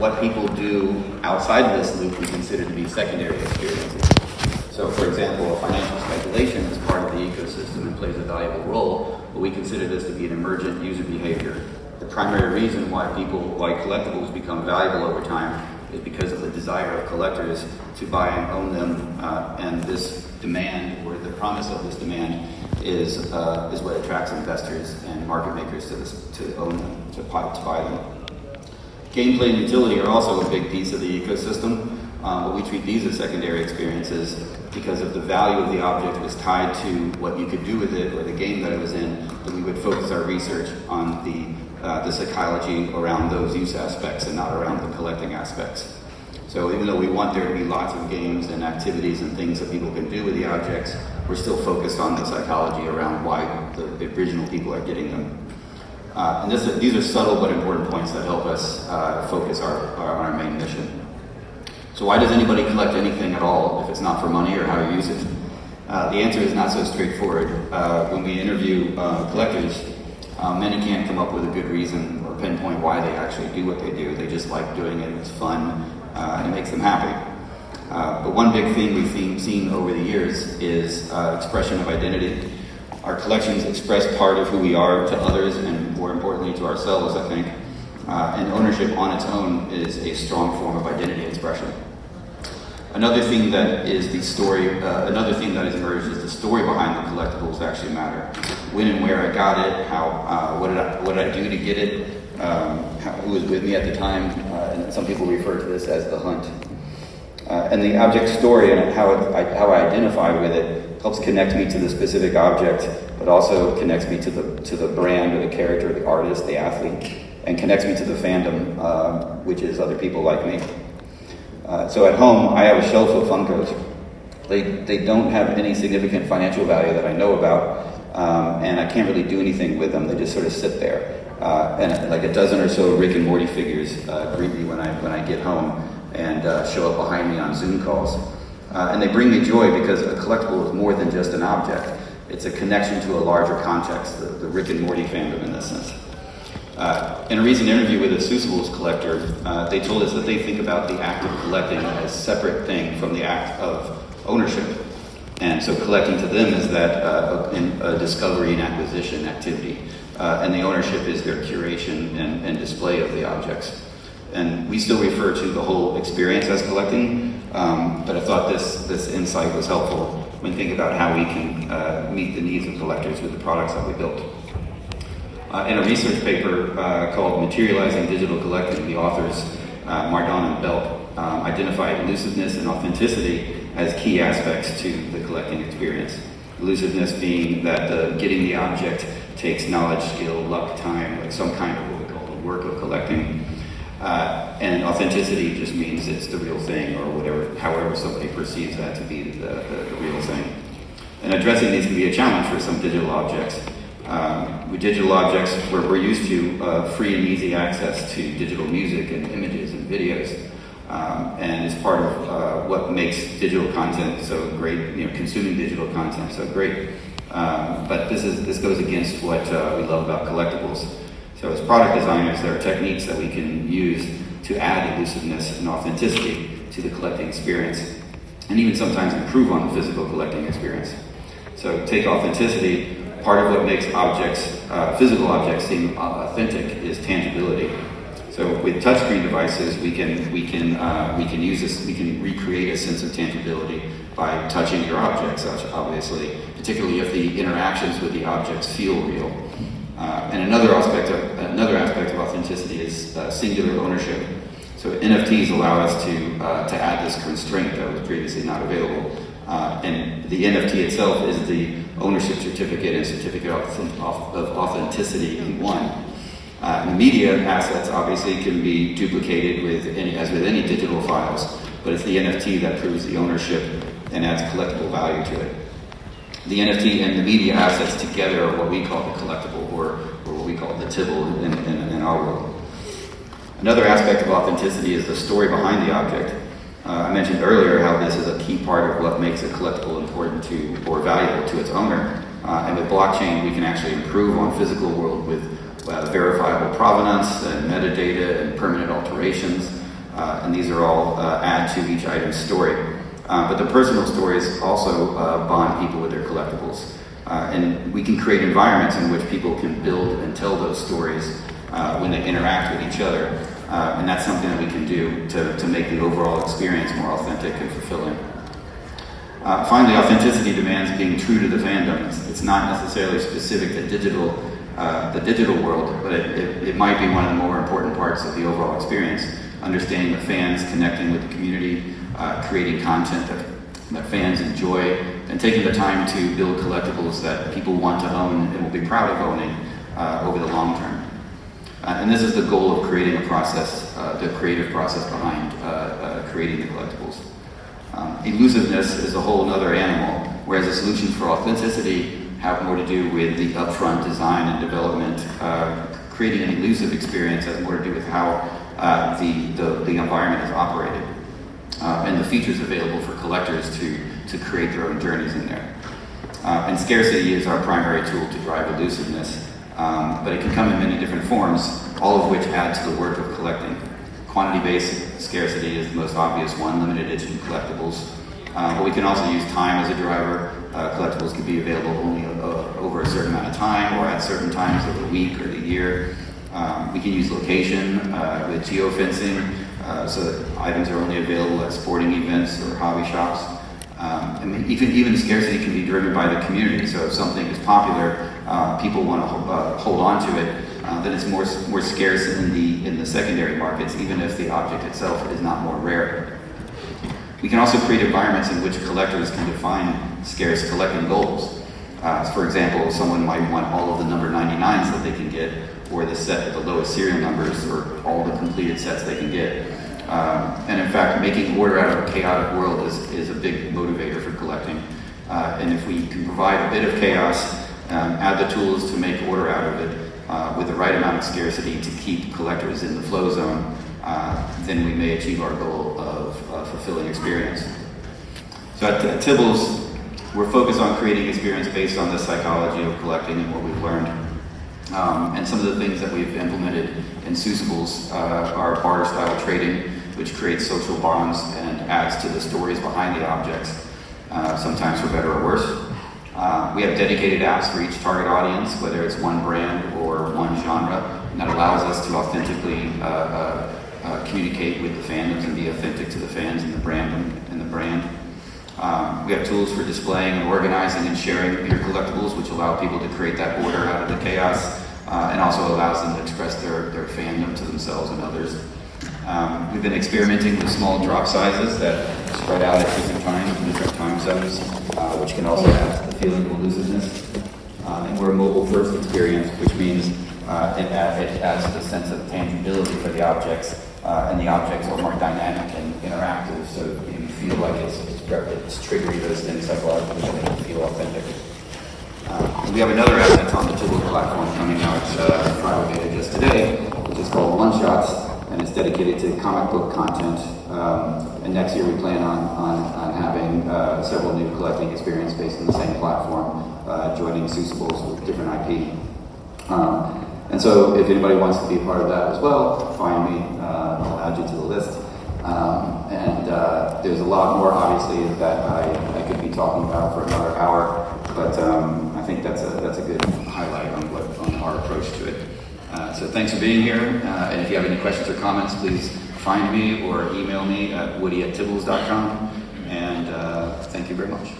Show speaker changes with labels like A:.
A: what people do outside of this loop we consider to be secondary experiences. So for example, financial speculation is part of the ecosystem and plays a valuable role, but we consider this to be an emergent user behavior. The primary reason why collectibles become valuable over time is because of the desire of collectors to buy and own them, and this demand, or the promise of this demand, is what attracts investors and market makers to own them, to buy them. Gameplay and utility are also a big piece of the ecosystem, but we treat these as secondary experiences because of the value of the object was tied to what you could do with it or the game that it was in, that we would focus our research on the psychology around those use aspects and not around the collecting aspects. So even though we want there to be lots of games and activities and things that people can do with the objects, we're still focused on the psychology around why the original people are getting them. And these are subtle but important points that help us focus on our main mission. So why does anybody collect anything at all if it's not for money or how you use it? The answer is not so straightforward. When we interview collectors, many can't come up with a good reason or pinpoint why they actually do what they do. They just like doing it, it's fun, and it makes them happy. But one big thing we've seen over the years is expression of identity. Our collections express part of who we are to others, and more importantly to ourselves, I think. And ownership on its own is a strong form of identity expression. Another thing that is the story, another thing that has emerged is the story behind the collectibles actually matter. When and where I got it, what did I do to get it, who was with me at the time, and some people refer to this as the hunt. And the object story and how I identify with it helps connect me to the specific object, but also connects me to the brand or the character, the artist, the athlete, and connects me to the fandom, which is other people like me. So at home, I have a shelf of Funkos. They don't have any significant financial value that I know about, and I can't really do anything with them. They just sort of sit there. And like a dozen or so Rick and Morty figures greet me when I get home and show up behind me on Zoom calls. And they bring me joy because a collectible is more than just an object. It's a connection to a larger context, the Rick and Morty fandom in this sense. In a recent interview with a Crucibles collector, they told us that they think about the act of collecting as a separate thing from the act of ownership. And so collecting to them is that a discovery and acquisition activity. And the ownership is their curation and display of the objects. And we still refer to the whole experience as collecting, but I thought this insight was helpful when thinking about how we can meet the needs of collectors with the products that we built. In a research paper called Materializing Digital Collecting, the authors, Mardon and Belk, identified elusiveness and authenticity as key aspects to the collecting experience. Elusiveness being that getting the object takes knowledge, skill, luck, time, like some kind of what we call the work of collecting. And authenticity just means it's the real thing, or whatever, however somebody perceives that to be the real thing. And addressing these can be a challenge for some digital objects. With digital objects, we're used to free and easy access to digital music and images and videos, and it's part of what makes digital content so great. Consuming digital content so great. But this goes against what we love about collectibles. So as product designers, there are techniques that we can use to add elusiveness and authenticity to the collecting experience, and even sometimes improve on the physical collecting experience. So take authenticity. Part of what makes physical objects seem authentic is tangibility. So with touchscreen devices, we can use this. We can recreate a sense of tangibility by touching your objects, obviously, particularly if the interactions with the objects feel real. And another aspect of authenticity is singular ownership. So NFTs allow us to add this constraint that was previously not available. And the NFT itself is the ownership certificate and certificate of authenticity in one. The media assets obviously can be duplicated as with any digital files, but it's the NFT that proves the ownership and adds collectible value to it. The NFT and the media assets together are what we call the collectible, or what we call the tibble in our world. Another aspect of authenticity is the story behind the object. I mentioned earlier how this is a key part of what makes a collectible important to or valuable to its owner. And with blockchain, we can actually improve on physical world with verifiable provenance and metadata and permanent alterations. and these are all add to each item's story. But the personal stories also bond people with their collectibles. And we can create environments in which people can build and tell those stories when they interact with each other. And that's something that we can do to make the overall experience more authentic and fulfilling. Finally, authenticity demands being true to the fandom. It's not necessarily specific to the digital world, but it might be one of the more important parts of the overall experience. Understanding the fans, connecting with the community, creating content that fans enjoy, and taking the time to build collectibles that people want to own and will be proud of owning over the long term. And this is the goal of creating a process, the creative process behind creating the collectibles. Elusiveness is a whole other animal, whereas the solutions for authenticity have more to do with the upfront design and development. Creating an elusive experience has more to do with how the environment is operated and the features available for collectors to create their own journeys in there. And scarcity is our primary tool to drive elusiveness, but it can come in many different forms, all of which add to the work of collecting. Quantity-based scarcity is the most obvious one, limited edition collectibles. But we can also use time as a driver. Collectibles can be available only over a certain amount of time or at certain times of the week or the year. We can use location with geofencing, so that items are only available at sporting events or hobby shops. And even scarcity can be driven by the community. So if something is popular, people want to hold on to it, then it's more scarce in the secondary markets, even if the object itself is not more rare. We can also create environments in which collectors can define scarce collecting goals. For example, someone might want all of the number 99s that they can get, or the set with the lowest serial numbers, or all the completed sets they can get. And in fact, making order out of a chaotic world is a big motivator for collecting. And if we can provide a bit of chaos, add the tools to make order out of it, with the right amount of scarcity to keep collectors in the flow zone, then we may achieve our goal of fulfilling experience. So at Tibbles, we're focused on creating experience based on the psychology of collecting and what we've learned. And some of the things that we've implemented in Seussibles are barter-style trading, which creates social bonds and adds to the stories behind the objects, sometimes for better or worse. We have dedicated apps for each target audience, whether it's one brand or one genre, and that allows us to authentically communicate with the fandoms and be authentic to the fans and the brand. We have tools for displaying and organizing and sharing your collectibles, which allow people to create that order out of the chaos, and also allows them to express their fandom to themselves and others. We've been experimenting with small drop sizes that spread out at different times in different time zones, which can also add to the feeling of elusiveness. And we're a mobile-first experience, which means it adds to the sense of tangibility for the objects, and the objects are more dynamic and interactive, so you feel like it's triggering those things psychologically that make you feel authentic. We have another app that's on the Tibbles platform coming out Friday beta just today, which is called One Shots, and it's dedicated to comic book content. And next year we plan on having several new collecting experiences based on the same platform, joining Seussibles with different IP. And so if anybody wants to be a part of that as well, find me, I'll add you to the list. And there's a lot more, obviously, that I could be talking about for another hour, but I think that's a good highlight on our approach to it. So thanks for being here, and if you have any questions or comments, please find me or email me at woody@tibbles.com, and thank you very much.